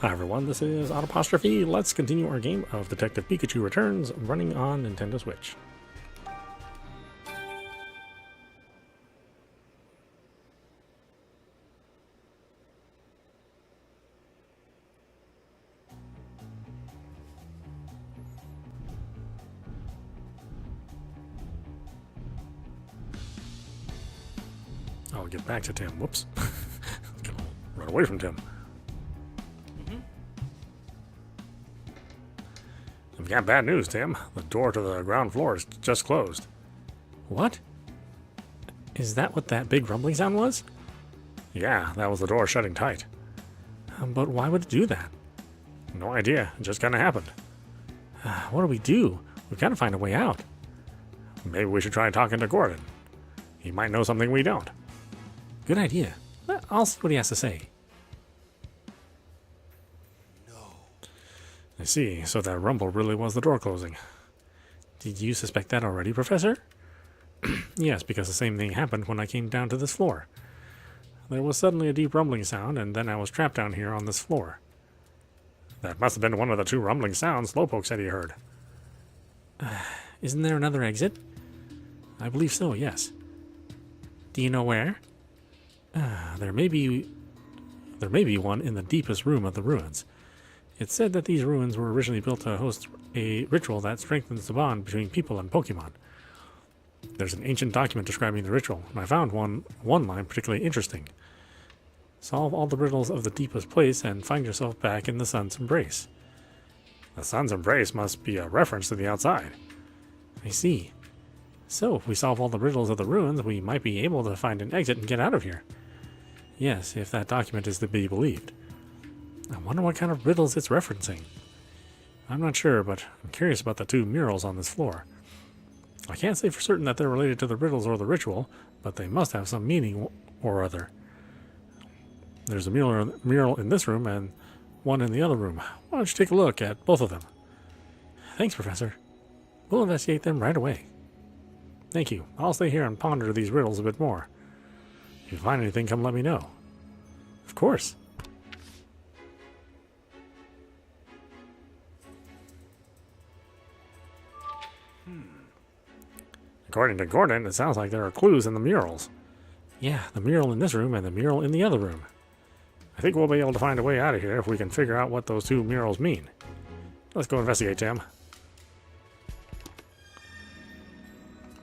Hi everyone, this is audap. Let's continue our game of Detective Pikachu Returns running on Nintendo Switch. I'll get back to Tim. Whoops. Gonna run away from Tim. I've got bad news, Tim. The door to the ground floor is just closed. What? Is that what that big rumbling sound was? Yeah, that was the door shutting tight. But why would it do that? No idea. It just kind of happened. What do we do? We've got to find a way out. Maybe we should try talking to Gordon. He might know something we don't. Good idea. I'll see what he has to say. I see, so that rumble really was the door closing. Did you suspect that already, Professor? Yes, because the same thing happened when I came down to this floor. There was suddenly a deep rumbling sound, and then I was trapped down here on this floor. That must have been one of the two rumbling sounds Slowpoke said he heard. Isn't there another exit? I believe so, yes. Do you know where? There may be one in the deepest room of the ruins. It's said that these ruins were originally built to host a ritual that strengthens the bond between people and Pokemon. There's an ancient document describing the ritual, and I found one line particularly interesting. Solve all the riddles of the deepest place and find yourself back in the sun's embrace. The sun's embrace must be a reference to the outside. I see. So, if we solve all the riddles of the ruins, we might be able to find an exit and get out of here. Yes, if that document is to be believed. I wonder what kind of riddles it's referencing. I'm not sure, but I'm curious about the two murals on this floor. I can't say for certain that they're related to the riddles or the ritual, but they must have some meaning or other. There's a mural in this room and one in the other room. Why don't you take a look at both of them? Thanks, Professor. We'll investigate them right away. Thank you. I'll stay here and ponder these riddles a bit more. If you find anything, come let me know. Of course. According to Gordon, it sounds like there are clues in the murals. Yeah, the mural in this room and the mural in the other room. I think we'll be able to find a way out of here if we can figure out what those two murals mean. Let's go investigate, Tim.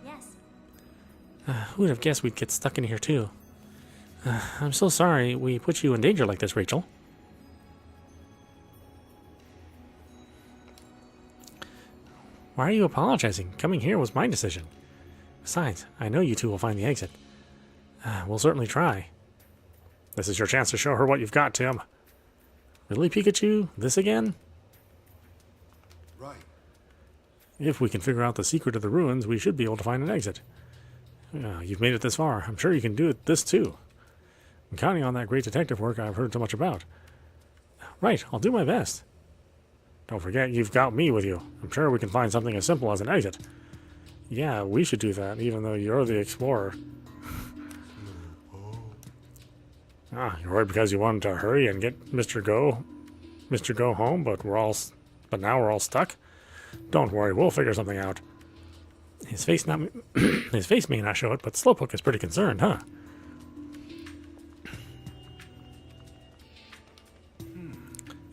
Yes. Who would have guessed we'd get stuck in here too? I'm so sorry we put you in danger like this, Rachel. Why are you apologizing? Coming here was my decision. Besides, I know you two will find the exit. We'll certainly try. This is your chance to show her what you've got, Tim. Really, Pikachu? This again? Right. If we can figure out the secret of the ruins, we should be able to find an exit. You've made it this far. I'm sure you can do this too. I'm counting on that great detective work I've heard so much about. Right, I'll do my best. Don't forget, you've got me with you. I'm sure we can find something as simple as an exit. Yeah, we should do that, even though you're the explorer. You're worried because you wanted to hurry and get Mr. Go home, but now we're all stuck? Don't worry, we'll figure something out. His face may not show it, but Slowpoke is pretty concerned, huh?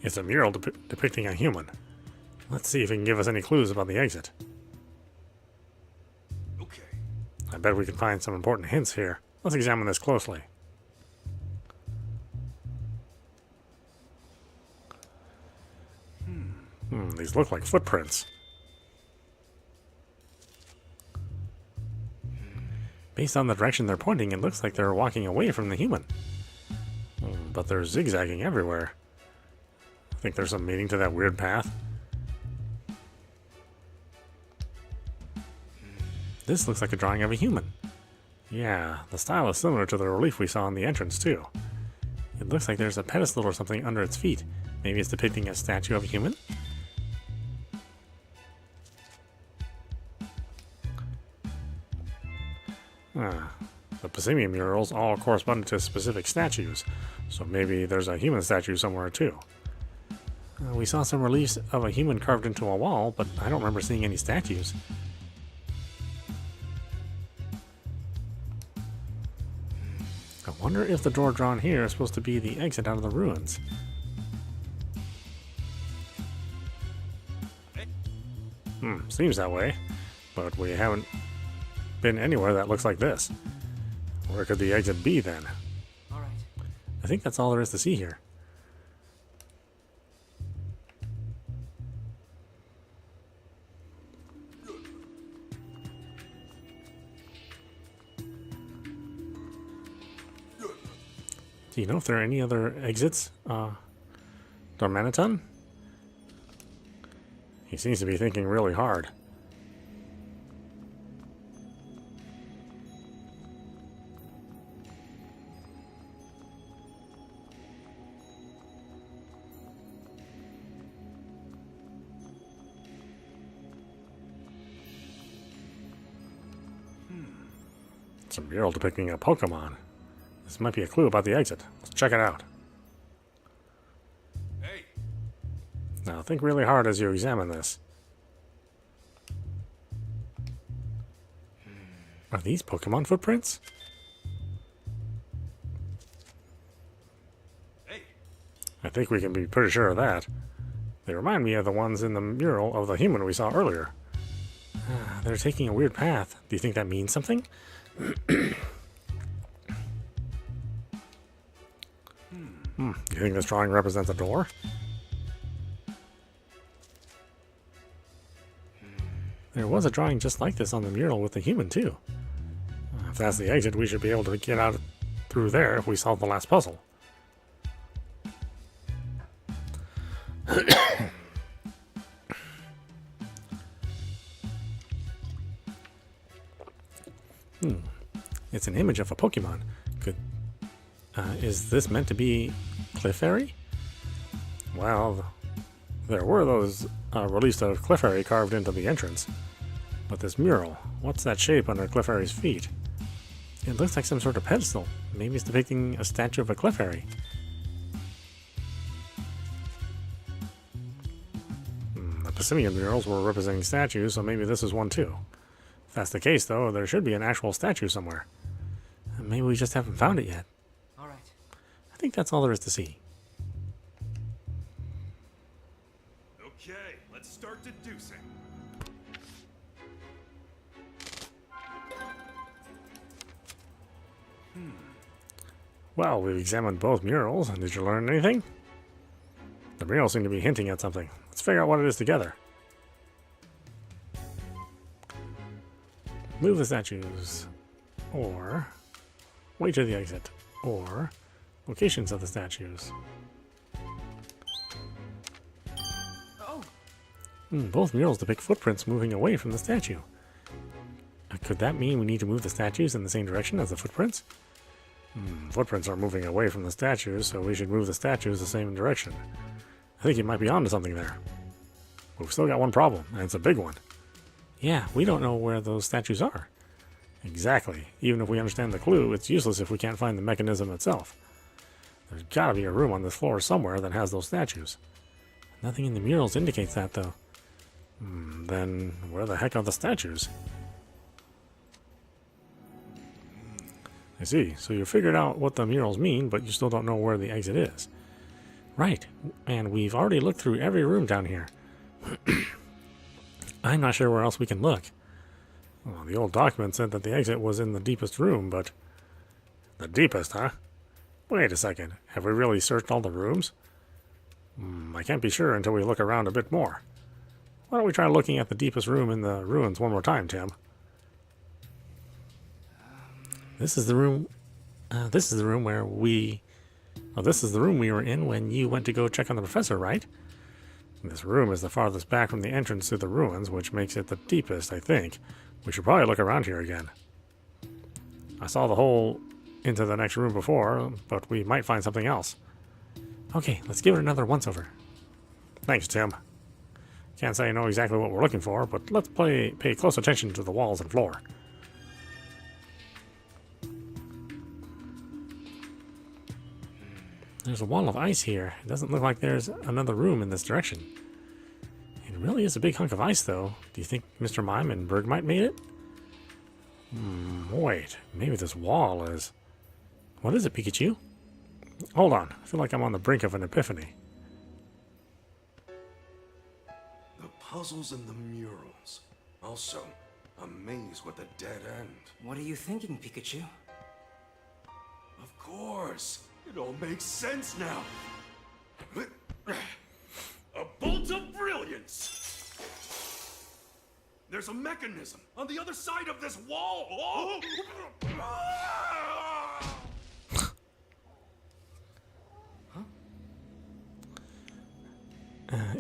It's a mural depicting a human. Let's see if it can give us any clues about the exit. Okay. I bet we can find some important hints here. Let's examine this closely. These look like footprints. Based on the direction they're pointing, it looks like they're walking away from the human. But they're zigzagging everywhere. I think there's some meaning to that weird path. This looks like a drawing of a human. Yeah, the style is similar to the relief we saw in the entrance, too. It looks like there's a pedestal or something under its feet. Maybe it's depicting a statue of a human? The Passimian murals all correspond to specific statues, so maybe there's a human statue somewhere too. We saw some reliefs of a human carved into a wall, but I don't remember seeing any statues. I wonder if the door drawn here is supposed to be the exit out of the ruins. Seems that way, but we haven't been anywhere that looks like this. Where could the exit be then? All right. I think that's all there is to see here. Do you know if there are any other exits? Dormaniton? He seems to be thinking really hard. It's a mural depicting a Pokemon. This might be a clue about the exit. Let's check it out. Hey, Now think really hard as you examine this. Are these Pokemon footprints? hey. I think we can be pretty sure of that. They remind me of the ones in the mural of the human we saw earlier. They're taking a weird path. Do you think that means something? Do you think this drawing represents a door? There was a drawing just like this on the mural with the human, too. If that's the exit, we should be able to get out through there if we solve the last puzzle. It's an image of a Pokemon. Is this meant to be Clefairy? Well, there were those released of Clefairy carved into the entrance. But this mural, what's that shape under Clefairy's feet? It looks like some sort of pedestal. Maybe it's depicting a statue of a Clefairy. The Passimian murals were representing statues, so maybe this is one too. If that's the case, though, there should be an actual statue somewhere. Maybe we just haven't found it yet. All right. I think that's all there is to see. Okay, let's start deducing. Well, we've examined both murals. Did you learn anything? The murals seem to be hinting at something. Let's figure out what it is together. Move the statues. Or wait to the exit. Or locations of the statues. Oh, Both murals depict footprints moving away from the statue. Could that mean we need to move the statues in the same direction as the footprints? Footprints are moving away from the statues, so we should move the statues the same direction. I think you might be onto something there. We've still got one problem, and it's a big one. Yeah, we don't know where those statues are. Exactly. Even if we understand the clue, it's useless if we can't find the mechanism itself. There's gotta be a room on this floor somewhere that has those statues. Nothing in the murals indicates that, though. Then where the heck are the statues? I see. So you figured out what the murals mean, but you still don't know where the exit is. Right. And we've already looked through every room down here. I'm not sure where else we can look. Well, the old document said that the exit was in the deepest room, but... The deepest, huh? Wait a second. Have we really searched all the rooms? I can't be sure until we look around a bit more. Why don't we try looking at the deepest room in the ruins one more time, Tim? This is the room. This is the room where we. Well, this is the room we were in when you went to go check on the professor, right? This room is the farthest back from the entrance to the ruins, which makes it the deepest, I think. We should probably look around here again. I saw the hole into the next room before, but we might find something else. Okay, let's give it another once-over. Thanks, Tim. Can't say I know exactly what we're looking for, but let's pay close attention to the walls and floor. There's a wall of ice here. It doesn't look like there's another room in this direction. It really is a big hunk of ice, though. Do you think Mr. Mime and Bergmite made it? Wait, maybe this wall is... What is it, Pikachu? Hold on, I feel like I'm on the brink of an epiphany. The puzzles and the murals. Also, a maze with a dead end. What are you thinking, Pikachu? Of course. It all makes sense now. A bolt of brilliance! There's a mechanism on the other side of this wall! Oh!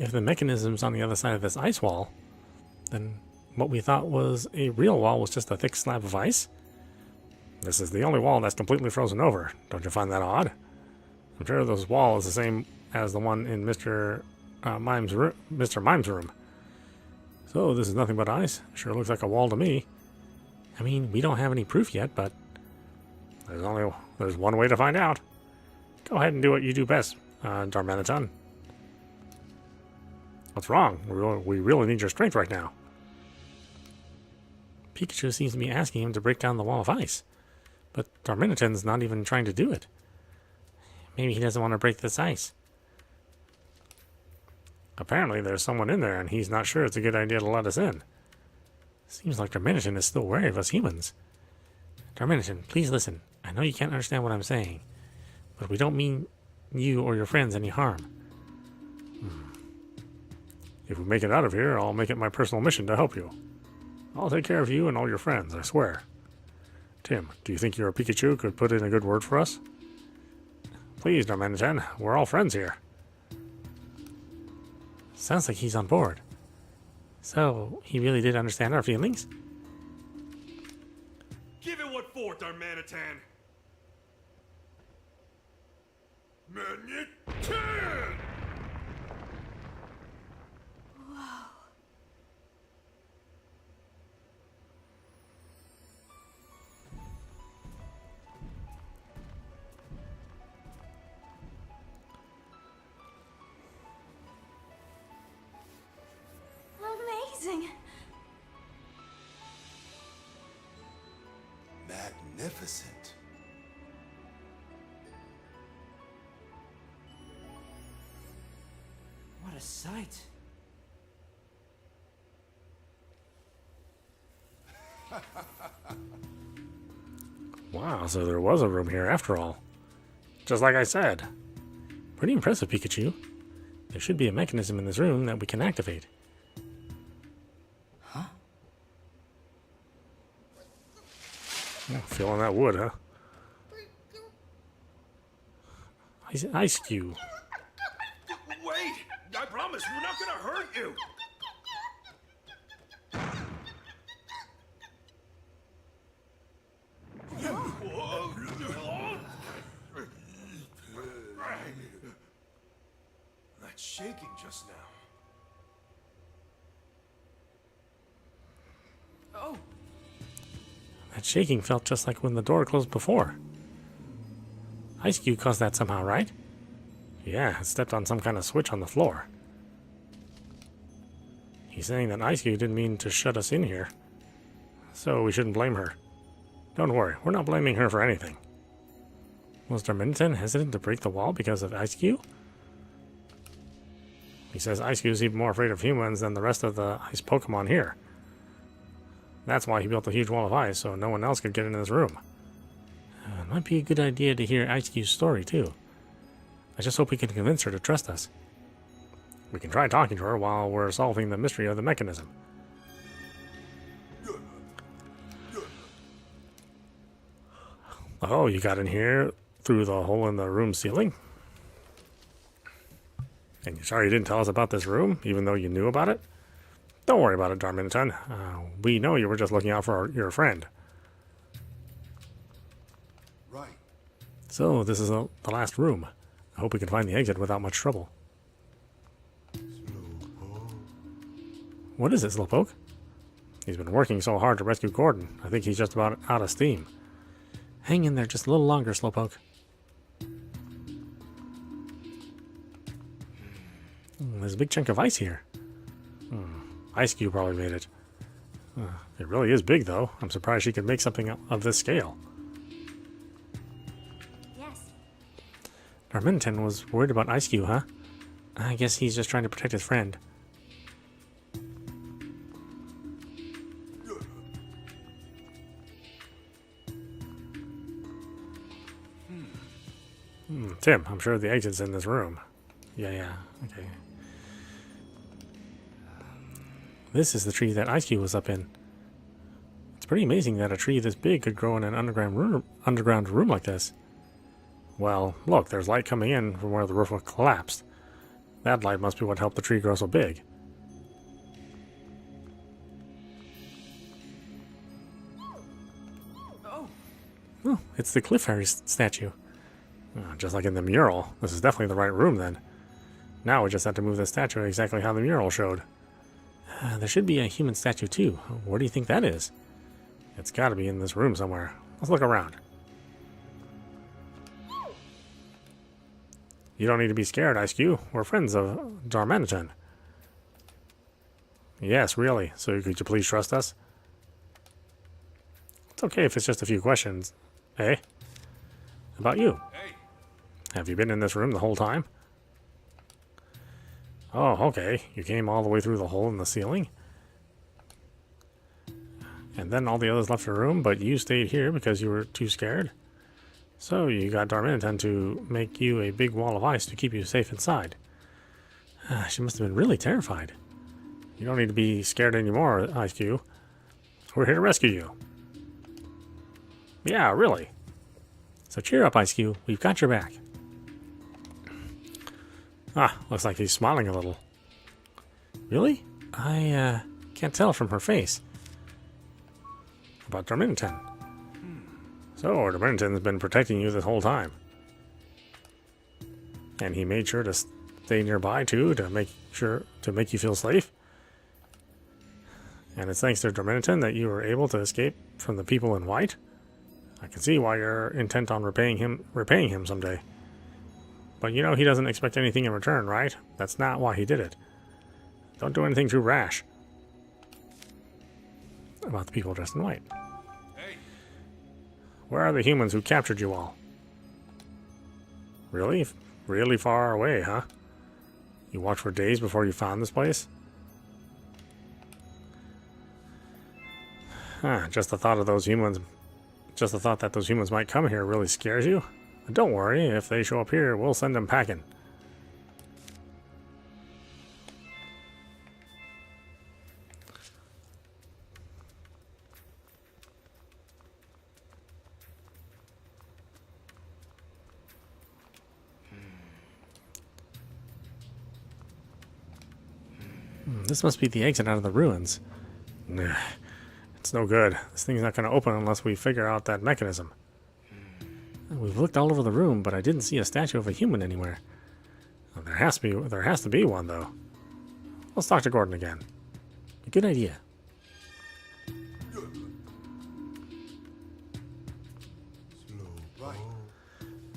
If the mechanism's on the other side of this ice wall, then what we thought was a real wall was just a thick slab of ice? This is the only wall that's completely frozen over. Don't you find that odd? I'm sure this wall is the same as the one in Mr. Mime's room. So this is nothing but ice. Sure looks like a wall to me. I mean, we don't have any proof yet, but there's one way to find out. Go ahead and do what you do best, Darmanitan. What's wrong? We really need your strength right now. Pikachu seems to be asking him to break down the wall of ice. But Darmanitan's not even trying to do it. Maybe he doesn't want to break this ice. Apparently there's someone in there and he's not sure it's a good idea to let us in. Seems like Darmanitan is still wary of us humans. Darmanitan, please listen. I know you can't understand what I'm saying, but we don't mean you or your friends any harm. If we make it out of here, I'll make it my personal mission to help you. I'll take care of you and all your friends, I swear. Tim, do you think your Pikachu could put in a good word for us? Please, Darmanitan, we're all friends here. Sounds like he's on board. So, he really did understand our feelings? Give it what for, Darmanitan! Manitan! Amazing. Magnificent. What a sight. Wow, so there was a room here after all. Just like I said. Pretty impressive, Pikachu. There should be a mechanism in this room that we can activate. Huh? Oh, feeling that wood, huh? Ice cube. Wait! I promise we're not gonna hurt you! That's shaking just now. Oh! That shaking felt just like when the door closed before. Ice cube caused that somehow, right? Yeah, it stepped on some kind of switch on the floor. He's saying that Ice Cube didn't mean to shut us in here. So we shouldn't blame her. Don't worry, we're not blaming her for anything. Was Darmanitan hesitant to break the wall because of Ice Cube? He says Ice Cube's even more afraid of humans than the rest of the ice Pokemon here. That's why he built a huge wall of ice so no one else could get into this room. It might be a good idea to hear Ice Cube's story, too. I just hope we can convince her to trust us. We can try talking to her while we're solving the mystery of the mechanism. Oh, you got in here through the hole in the room ceiling? And you're sorry you didn't tell us about this room, even though you knew about it? Don't worry about it, Darmanitan. We know you were just looking out for your friend. Right. So, this is the last room. I hope we can find the exit without much trouble. What is it, Slowpoke? He's been working so hard to rescue Gordon. I think he's just about out of steam. Hang in there just a little longer, Slowpoke. There's a big chunk of ice here. Ice Cube probably made it. It really is big, though. I'm surprised she could make something of this scale. Yes. Darminiton was worried about Ice Cube, huh? I guess he's just trying to protect his friend. Tim, I'm sure the exit's in this room. Yeah, okay. This is the tree that Ice Cube was up in. It's pretty amazing that a tree this big could grow in an underground room like this. Well, look, there's light coming in from where the roof collapsed. That light must be what helped the tree grow so big. Oh, it's the Cliff Fairy statue. Just like in the mural. This is definitely the right room then. Now we just have to move the statue exactly how the mural showed. There should be a human statue too. Where do you think that is? It's got to be in this room somewhere. Let's look around. You don't need to be scared, Ice Cube. We're friends of Darmaniton. Yes, really. So could you please trust us? It's okay if it's just a few questions. Hey? About you. Hey. Have you been in this room the whole time? Oh, okay. You came all the way through the hole in the ceiling? And then all the others left the room, but you stayed here because you were too scared? So you got Darmaniton to make you a big wall of ice to keep you safe inside. She must have been really terrified. You don't need to be scared anymore, Ice Cube. We're here to rescue you. Yeah, really. So cheer up, Ice Cube. We've got your back. Looks like he's smiling a little. Really? I can't tell from her face. About Darmaniton. So, Darmaniton's been protecting you this whole time. And he made sure to stay nearby, too, to make you feel safe. And it's thanks to Darmaniton that you were able to escape from the people in white. I can see why you're intent on repaying him someday. But you know he doesn't expect anything in return, right? That's not why he did it. Don't do anything too rash. About the people dressed in white. Hey. Where are the humans who captured you all? Really? Really far away, huh? You walked for days before you found this place? Just the thought that those humans might come here really scares you? Don't worry, if they show up here, we'll send them packing. This must be the exit out of the ruins. Nah, it's no good. This thing's not going to open unless we figure out that mechanism. We've looked all over the room, but I didn't see a statue of a human anywhere. Well, there has to be one, though. Let's talk to Gordon again. A good idea. Right.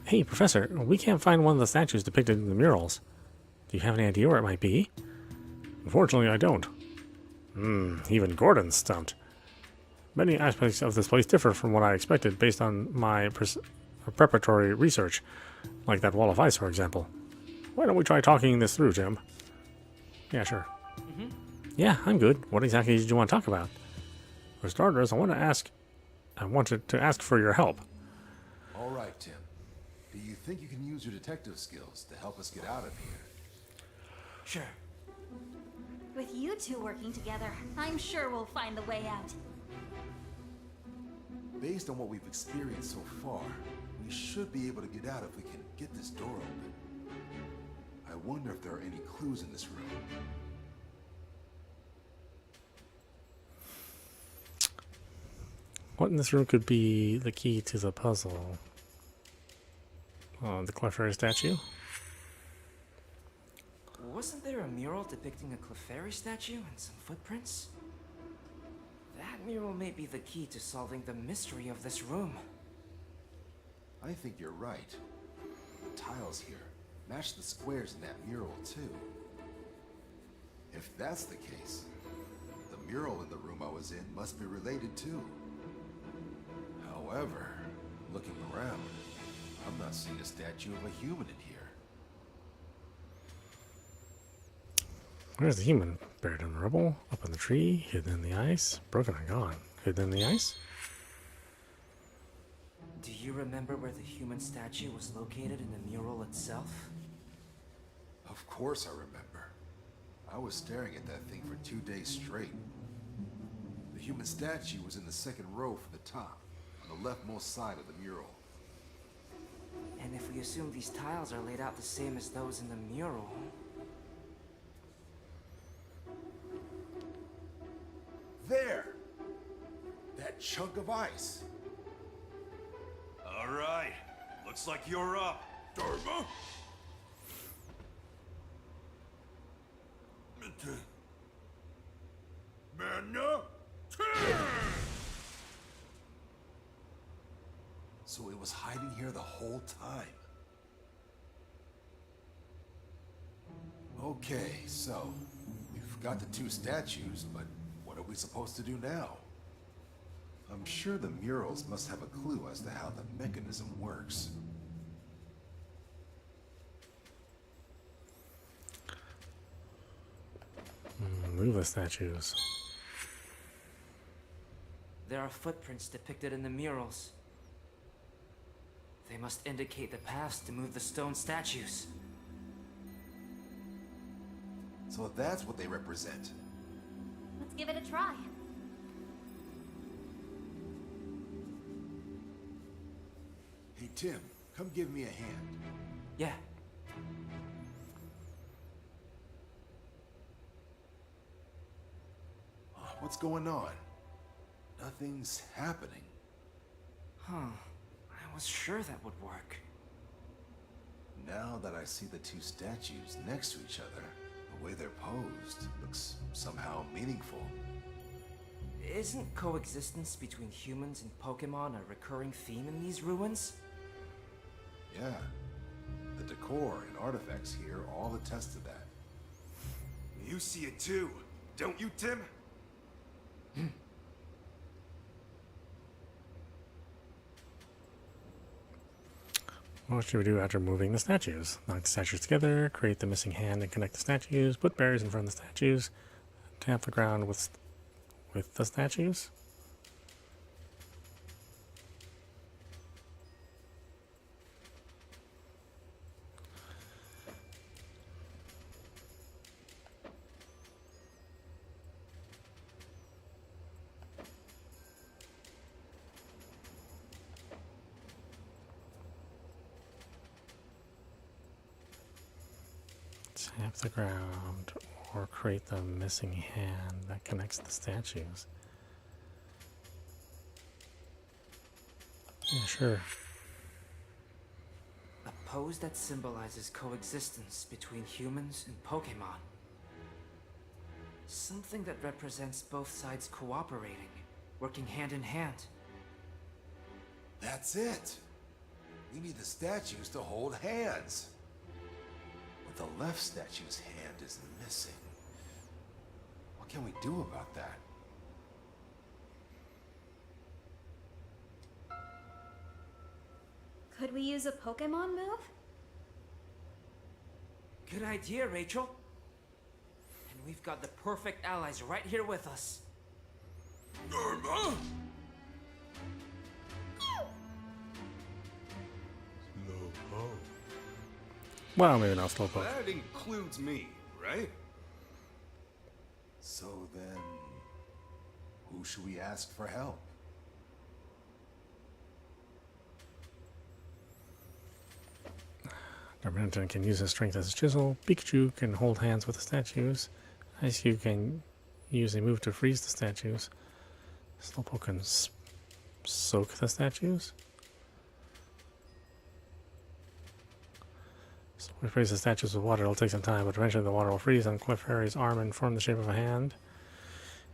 Hey, Professor, we can't find one of the statues depicted in the murals. Do you have any idea where it might be? Unfortunately, I don't. Even Gordon's stumped. Many aspects of this place differ from what I expected based on my preparatory research, like that wall of ice, for example. Why don't we try talking this through, Jim? Yeah, sure. Yeah, I'm good. What exactly did you want to talk about? For starters, I wanted to ask for your help. All right, Tim. Do you think you can use your detective skills to help us get out of here? Sure. With you two working together, I'm sure we'll find the way out. Based on what we've experienced so far, we should be able to get out if we can get this door open. I wonder if there are any clues in this room. What in this room could be the key to the puzzle? The Clefairy statue? Wasn't there a mural depicting a Clefairy statue and some footprints? That mural may be the key to solving the mystery of this room. I think you're right. The tiles here match the squares in that mural, too. If that's the case, the mural in the room I was in must be related too. However, looking around, I'm not seeing a statue of a human in here. Where's the human? Buried in the rubble, up in the tree, hidden in the ice, broken and gone. Hidden in the ice? Do you remember where the human statue was located in the mural itself? Of course I remember. I was staring at that thing for 2 days straight. The human statue was in the second row from the top, on the leftmost side of the mural. And if we assume these tiles are laid out the same as those in the mural... There! That chunk of ice! All right. Looks like you're up, Dharma. Manna. So it was hiding here the whole time. Okay, so we've got the 2 statues, but what are we supposed to do now? I'm sure the murals must have a clue as to how the mechanism works. Move the statues. There are footprints depicted in the murals. They must indicate the paths to move the stone statues. So that's what they represent. Let's give it a try. Hey Tim, come give me a hand. Yeah. What's going on? Nothing's happening. Huh. I was sure that would work. Now that I see the 2 statues next to each other, the way they're posed looks somehow meaningful. Isn't coexistence between humans and Pokemon a recurring theme in these ruins? Yeah. The decor and artifacts here all attest to that. You see it too, don't you, Tim? What should we do after moving the statues? Knock the statues together, create the missing hand and connect the statues, put berries in front of the statues, tap the ground with the statues. Tap the ground or create the missing hand that connects the statues. Yeah, sure. A pose that symbolizes coexistence between humans and Pokemon. Something that represents both sides cooperating, working hand in hand. That's it! We need the statues to hold hands. But the left statue's hand is missing. What can we do about that? Could we use a Pokemon move? Good idea, Rachel. And we've got the perfect allies right here with us. Dharma. Well, maybe not Slowpoke. That includes me, right? So then, who should we ask for help? Darmanitan can use his strength as a chisel. Pikachu can hold hands with the statues. Ice-Cube can use a move to freeze the statues. Slowpoke can soak the statues. So we freeze the statues with water. It'll take some time, but eventually the water will freeze on Clefairy's arm and form the shape of a hand.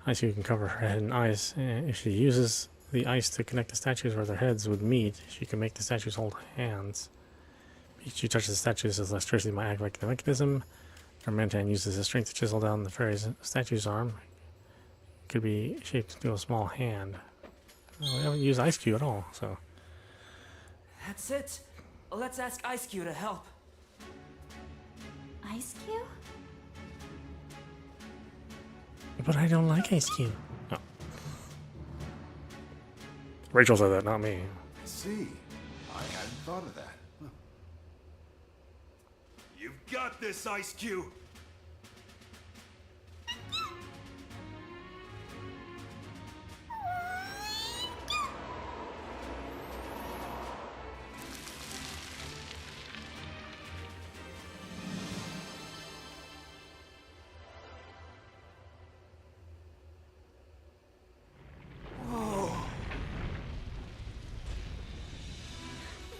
Ice-Cube can cover her head in ice. If she uses the ice to connect the statues where their heads would meet, she can make the statues hold hands. Pikachu touches the statues as electricity might act like the mechanism. Darmanitan uses his strength to chisel down the fairy's statue's arm. Could be shaped into a small hand. Well, we haven't used Ice Cube at all, so. That's it. Let's ask Ice Cube to help. Ice Cube? But I don't like Ice Cube. Oh. Rachel said that, not me. I see. I hadn't thought of that. Huh. You've got this, Ice Cube.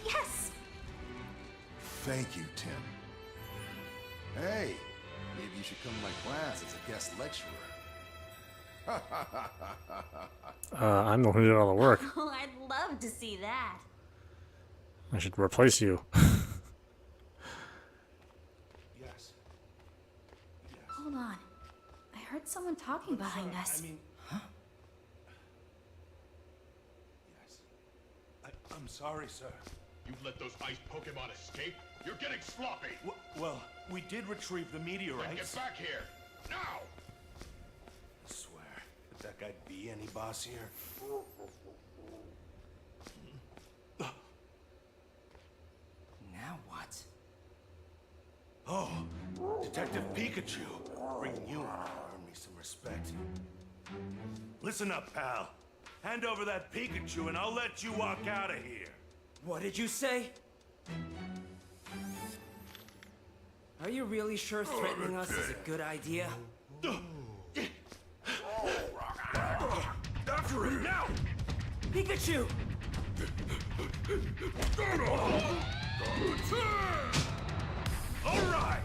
Yes! Thank you, Tim. Hey, maybe you should come to my class as a guest lecturer. I'm the one who did all the work. Oh, I'd love to see that. I should replace you. Yes. Hold on. I heard someone talking behind us. Yes. I'm sorry, sir. You've let those ice Pokemon escape? You're getting sloppy! Well, we did retrieve the Then meteorites. get back here! Now! I swear, could that guy be any boss here? Now what? Oh, Detective Pikachu. Bringing you in to earn me some respect. Listen up, pal. Hand over that Pikachu and I'll let you walk out of here. What did you say? Are you really sure threatening us is a good idea? After him now! Pikachu! All right!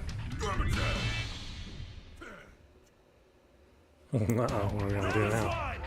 Uh-oh, what are we gonna do now? Fine.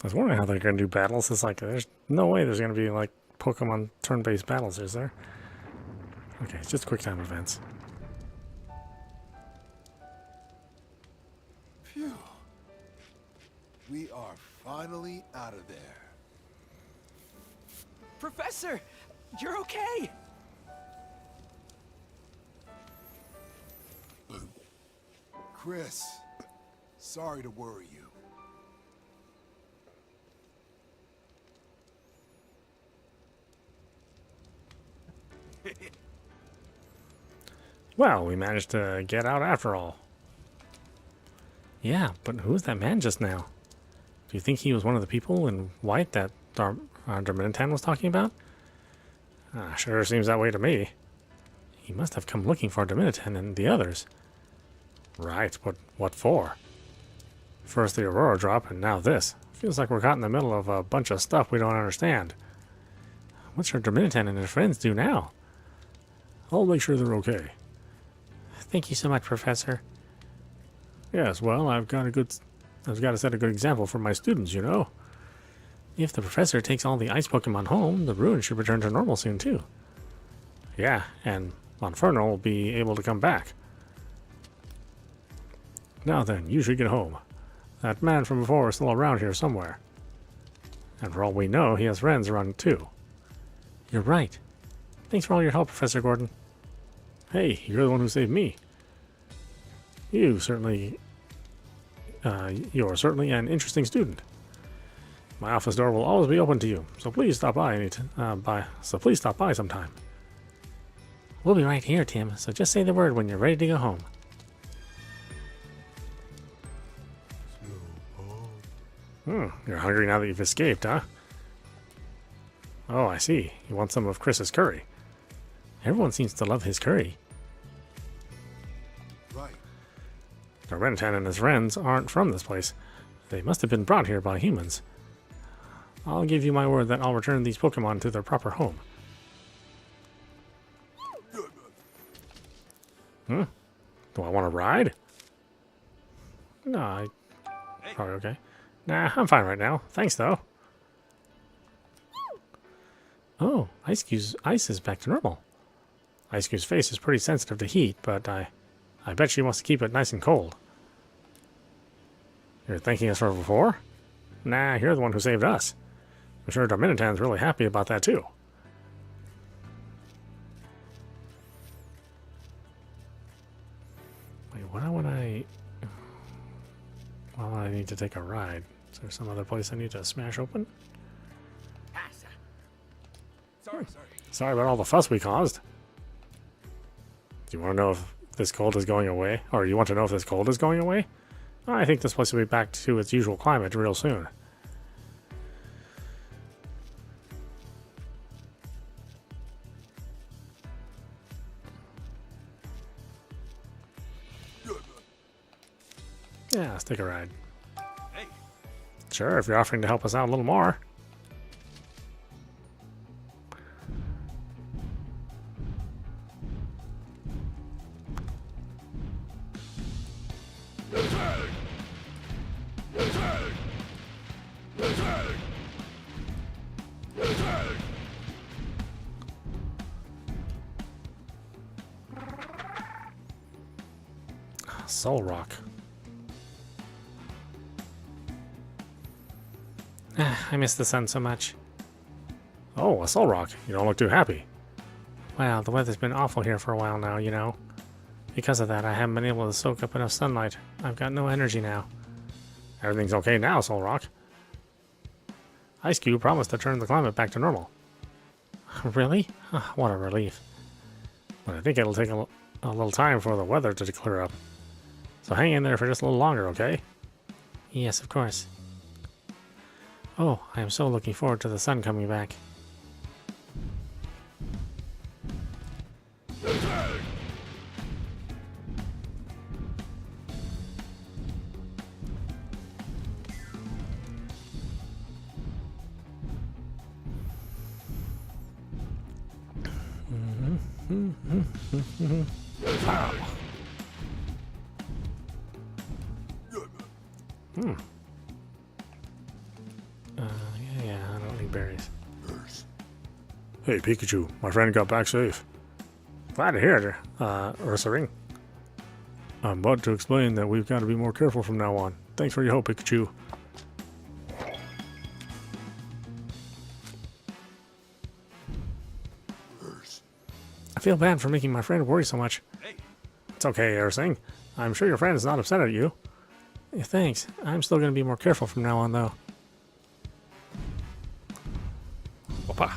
I was wondering how they're going to do battles. It's like, there's no way there's going to be, like, Pokemon turn-based battles, is there? Okay, it's just quick time events. Phew. We are finally out of there. Professor! You're okay! Chris, sorry to worry you. Well, we managed to get out after all. Yeah, but who was that man just now? Do you think he was one of the people in white that Darmanitan was talking about? Sure seems that way to me. He must have come looking for Darmanitan and the others. Right, but what for? First the Aurora drop, and now this. Feels like we're caught in the middle of a bunch of stuff we don't understand. What should Darmanitan and his friends do now? I'll make sure they're okay. Thank you so much, Professor. Yes, well, I've got to set a good example for my students, you know. If the professor takes all the ice Pokemon home, the ruin should return to normal soon, too. Yeah, and Monferno will be able to come back. Now then, you should get home. That man from before is still around here somewhere. And for all we know, he has friends around too. You're right. Thanks for all your help, Professor Gordon. Hey, you're the one who saved me. You're certainly an interesting student. My office door will always be open to you, so please stop by please stop by sometime. We'll be right here, Tim, so just say the word when you're ready to go home. You're hungry now that you've escaped, huh? Oh, I see. You want some of Chris's curry. Everyone seems to love his curry. Right. Garbentan and his friends aren't from this place. They must have been brought here by humans. I'll give you my word that I'll return these Pokemon to their proper home. Do I want to ride? No, probably okay. Nah, I'm fine right now. Thanks, though. Oh, ice is back to normal. Ice Cube's face is pretty sensitive to heat, but I bet she wants to keep it nice and cold. You're thanking us for before? Nah, you're the one who saved us. I'm sure Darmanitan's really happy about that, too. Wait, why would I need to take a ride? Is there some other place I need to smash open? Sorry about all the fuss we caused. Do you want to know if this cold is going away? Or you want to know if this cold is going away? I think this place will be back to its usual climate real soon. Yeah, let's take a ride. Hey. Sure, if you're offering to help us out a little more. Soul Rock. I miss the sun so much. Oh, a Soul Rock. You don't look too happy. Well, the weather's been awful here for a while now, you know. Because of that, I haven't been able to soak up enough sunlight. I've got no energy now. Everything's okay now, Soul Rock. Ice Cube promised to turn the climate back to normal. Really? Oh, what a relief. But I think it'll take a little time for the weather to clear up. So hang in there for just a little longer, okay? Yes, of course. Oh, I am so looking forward to the sun coming back. Yeah, I don't need berries. Hey, Pikachu, my friend got back safe. Glad to hear it, Ursaring. I'm about to explain that we've got to be more careful from now on. Thanks for your help, Pikachu. I feel bad for making my friend worry so much. It's okay, Ursing. I'm sure your friend is not upset at you. Yeah, thanks. I'm still going to be more careful from now on, though. Opa.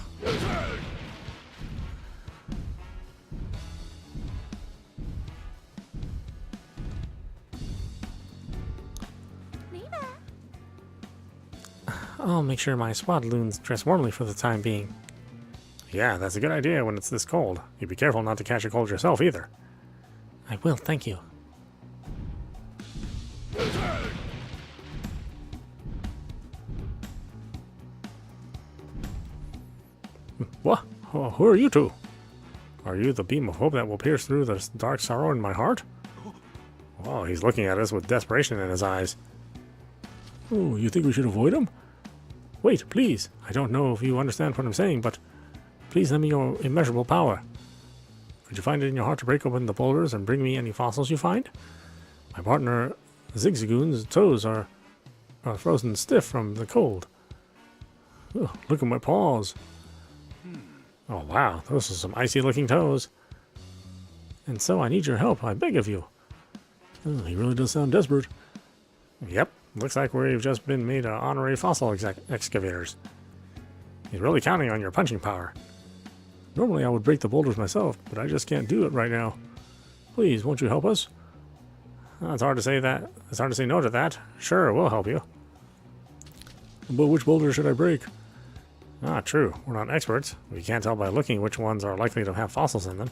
I'll make sure my swadloons dress warmly for the time being. Yeah, that's a good idea when it's this cold. You be careful not to catch a cold yourself either. I will, thank you. What? Who are you two? Are you the beam of hope that will pierce through the dark sorrow in my heart? Oh, he's looking at us with desperation in his eyes. Oh, you think we should avoid him? Wait, please. I don't know if you understand what I'm saying, but please lend me your immeasurable power. Could you find it in your heart to break open the boulders and bring me any fossils you find? My partner Zigzagoon's toes are frozen stiff from the cold. Oh, look at my paws. Oh, wow, those are some icy-looking toes. And so I need your help, I beg of you. Oh, he really does sound desperate. Yep, Looks like we've just been made honorary fossil excavators. He's really counting on your punching power. Normally I would break the boulders myself, but I just can't do it right now. Please, won't you help us? It's hard to say that. It's hard to say no to that. Sure, we'll help you. But which boulder should I break? Ah, true. We're not experts. We can't tell by looking which ones are likely to have fossils in them.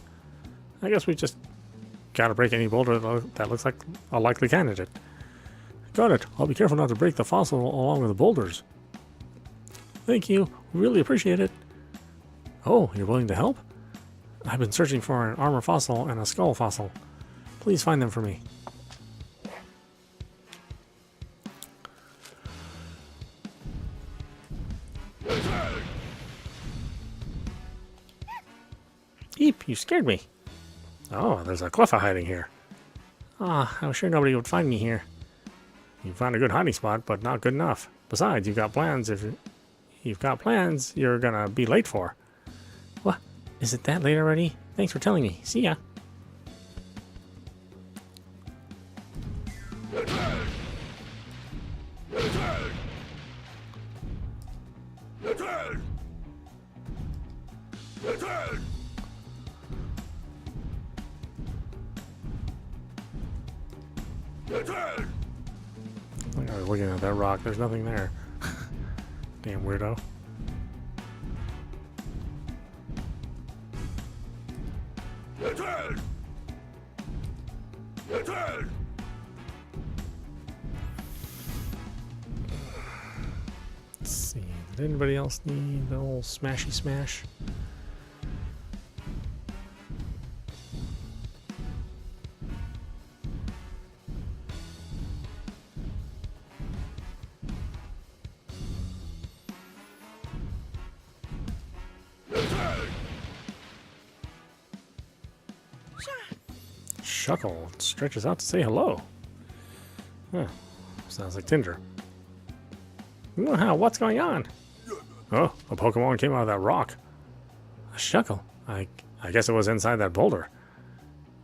I guess we just gotta break any boulder that looks like a likely candidate. Got it. I'll be careful not to break the fossil along with the boulders. Thank you. We really appreciate it. Oh, you're willing to help? I've been searching for an armor fossil and a skull fossil. Please find them for me. Eep, you scared me. Oh, there's a Cleffa hiding here. Ah, I was sure nobody would find me here. You found a good hiding spot, but not good enough. Besides, you've got plans. If you've got plans, you're gonna be late for. What? Is it that late already? Thanks for telling me. See ya. I was looking at that rock. There's nothing there. Damn weirdo. Let's see. Did anybody else need the old smashy smash? Shuckle stretches out to say hello. Huh. Sounds like Tinder. Wow, what's going on? Oh, a Pokemon came out of that rock. A Shuckle? I guess it was inside that boulder.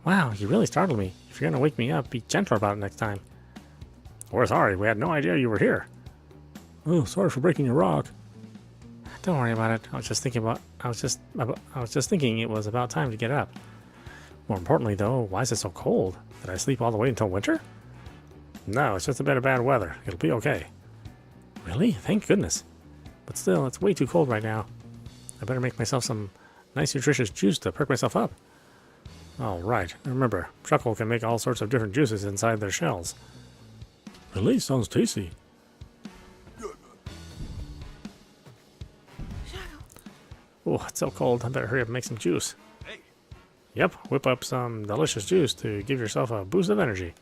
Wow, you really startled me. If you're gonna wake me up, be gentler about it next time. We're sorry, we had no idea you were here. Oh, sorry for breaking your rock. Don't worry about it. I was just thinking it was about time to get up. More importantly, though, why is it so cold? Did I sleep all the way until winter? No, it's just a bit of bad weather. It'll be okay. Really? Thank goodness. But still, it's way too cold right now. I better make myself some nice nutritious juice to perk myself up. Oh, right. Remember, Shuckle can make all sorts of different juices inside their shells. Really? Sounds tasty. Oh, it's so cold. I better hurry up and make some juice. Yep, whip up some delicious juice to give yourself a boost of energy.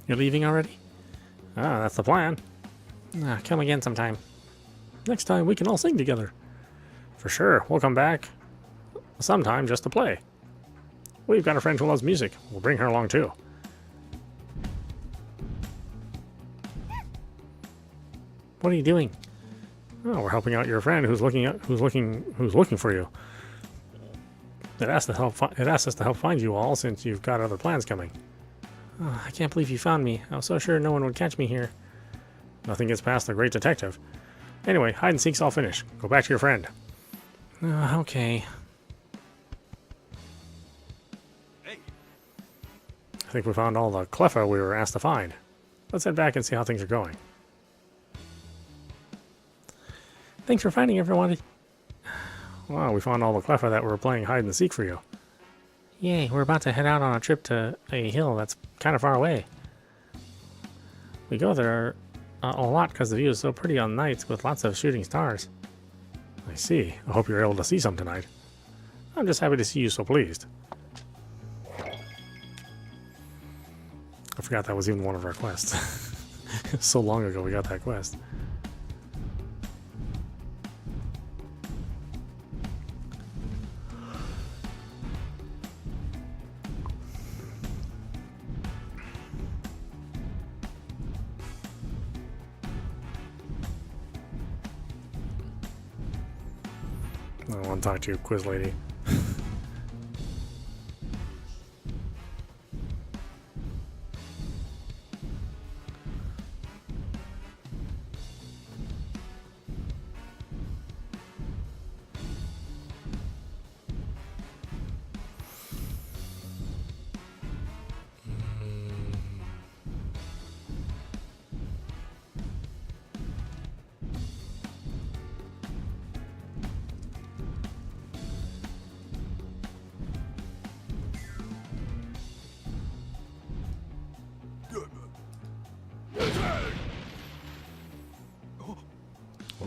You're leaving already? Ah, that's the plan. Come again sometime. Next time we can all sing together. For sure, we'll come back sometime just to play. We've got a friend who loves music. We'll bring her along too. What are you doing? Oh, we're helping out your friend who's looking for you. It asked us to help find you all since you've got other plans coming. Oh, I can't believe you found me. I was so sure no one would catch me here. Nothing gets past the great detective. Anyway, hide and seek's all finished. Go back to your friend. Okay. Hey. I think we found all the Cleffa we were asked to find. Let's head back and see how things are going. Thanks for finding everyone. Wow, we found all the Cleffa that were playing hide and seek for you. Yay, we're about to head out on a trip to a hill that's kind of far away. We go there a lot because the view is so pretty on nights with lots of shooting stars. I see. I hope you're able to see some tonight. I'm just happy to see you so pleased. I forgot that was even one of our quests. So long ago we got that quest. I don't want to talk to you, quiz lady.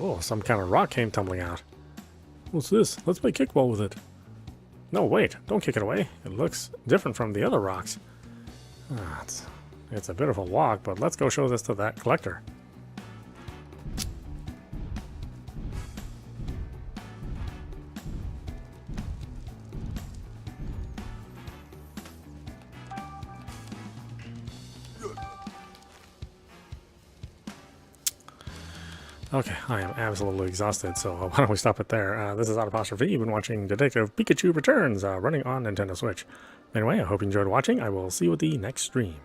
Oh, some kind of rock came tumbling out. What's this? Let's play kickball with it. No, wait. Don't kick it away. It looks different from the other rocks. Ah, it's a bit of a walk, but let's go show this to that collector. Okay, I am absolutely exhausted, so why don't we stop it there? This is audap. You've been watching Detective Pikachu Returns, running on Nintendo Switch. Anyway, I hope you enjoyed watching. I will see you at the next stream.